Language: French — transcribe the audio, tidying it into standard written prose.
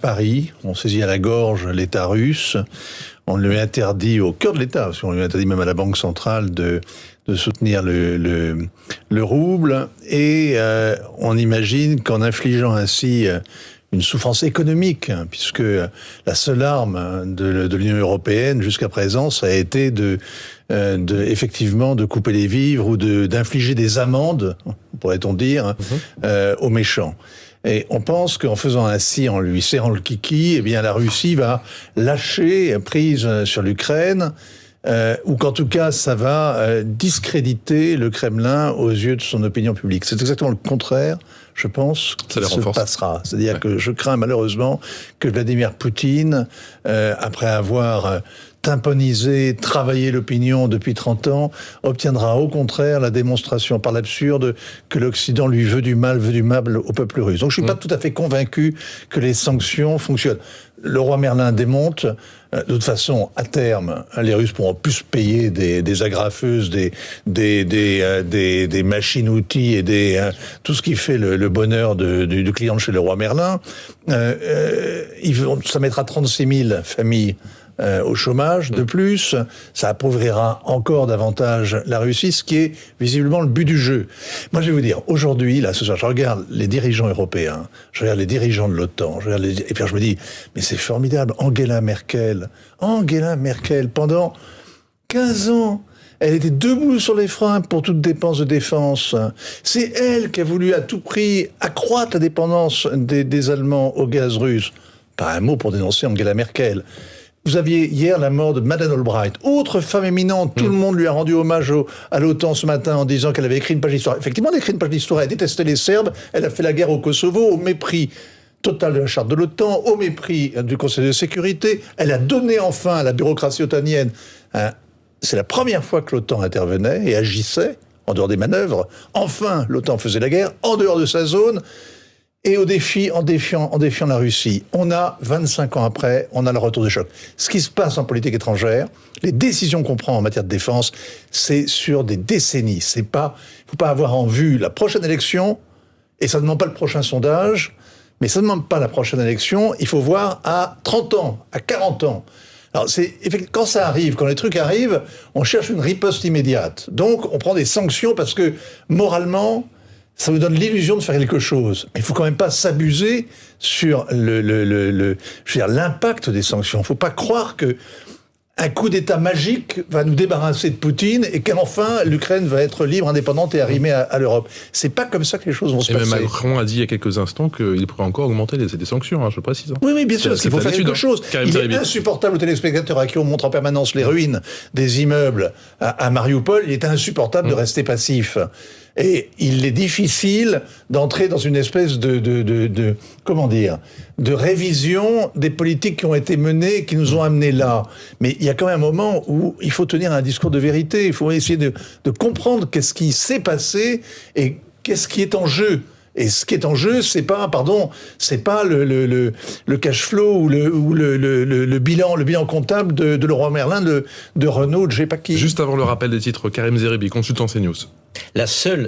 Paris, on saisit à la gorge l'État russe, on lui interdit au cœur de l'État, parce qu'on lui interdit même à la Banque centrale de soutenir le rouble, et on imagine qu'en infligeant ainsi une souffrance économique, puisque la seule arme de l'Union européenne jusqu'à présent, ça a été effectivement de couper les vivres ou d'infliger des amendes, pourrait-on dire, aux méchants. Et on pense qu'en faisant ainsi, en lui serrant le kiki, eh bien la Russie va lâcher prise sur l'Ukraine, ou qu'en tout cas ça va discréditer le Kremlin aux yeux de son opinion publique. C'est exactement le contraire, je pense, qui se passera. C'est-à-dire que je crains malheureusement que Vladimir Poutine, après avoir tympanisé, travaillé l'opinion depuis 30 ans, obtiendra au contraire la démonstration par l'absurde que l'Occident lui veut du mal au peuple russe. Donc je suis pas tout à fait convaincu que les sanctions fonctionnent. Le roi Merlin démonte. De toute façon, à terme, les Russes pourront plus payer des agrafeuses, des machines-outils et tout ce qui fait le bonheur du client de chez le roi Merlin. Ça mettra 36 000 familles au chômage de plus, ça appauvrira encore davantage la Russie, ce qui est visiblement le but du jeu. Moi, je vais vous dire, aujourd'hui, là, ce soir, je regarde les dirigeants européens, je regarde les dirigeants de l'OTAN, et puis je me dis, mais c'est formidable, Angela Merkel, pendant 15 ans, elle était debout sur les freins pour toute dépense de défense. C'est elle qui a voulu à tout prix accroître la dépendance des Allemands au gaz russe. Pas un mot pour dénoncer Angela Merkel. Vous aviez hier la mort de Madeleine Albright, autre femme éminente. Tout le monde lui a rendu hommage à l'OTAN ce matin en disant qu'elle avait écrit une page d'histoire. Effectivement, elle a écrit une page d'histoire. Elle détestait les Serbes. Elle a fait la guerre au Kosovo au mépris total de la charte de l'OTAN, au mépris du Conseil de sécurité. Elle a donné enfin à la bureaucratie otanienne. C'est la première fois que l'OTAN intervenait et agissait en dehors des manœuvres. Enfin, l'OTAN faisait la guerre en dehors de sa zone. Et en défiant la Russie, on a, 25 ans après, on a le retour de choc. Ce qui se passe en politique étrangère, les décisions qu'on prend en matière de défense, c'est sur des décennies. Il faut pas avoir en vue la prochaine élection, et ça ne demande pas le prochain sondage, mais ça ne demande pas la prochaine élection, il faut voir à 30 ans, à 40 ans. Alors, quand ça arrive, quand les trucs arrivent, on cherche une riposte immédiate. Donc, on prend des sanctions parce que, moralement, ça vous donne l'illusion de faire quelque chose. Mais il faut quand même pas s'abuser sur l'impact des sanctions. Il faut pas croire que un coup d'État magique va nous débarrasser de Poutine et qu'enfin l'Ukraine va être libre, indépendante et arrimée à l'Europe. C'est pas comme ça que les choses vont se passer. Et même Macron a dit il y a quelques instants qu'il pourrait encore augmenter les sanctions, je précise. Oui, bien sûr, parce qu'il faut faire quelque chose. Il est insupportable aux téléspectateurs à qui on montre en permanence les ruines des immeubles à Mariupol. Il est insupportable de rester passif. Et il est difficile d'entrer dans une espèce de révision des politiques qui ont été menées, qui nous ont amenés là. Mais il y a quand même un moment où il faut tenir un discours de vérité. Il faut essayer de comprendre qu'est-ce qui s'est passé et qu'est-ce qui est en jeu. Et ce qui est en jeu, c'est pas le cash flow ou le bilan comptable de Leroy Merlin, de Renault, de je sais pas qui. Juste avant le rappel des titres, Karim Zeribi, consultant CNews. La seule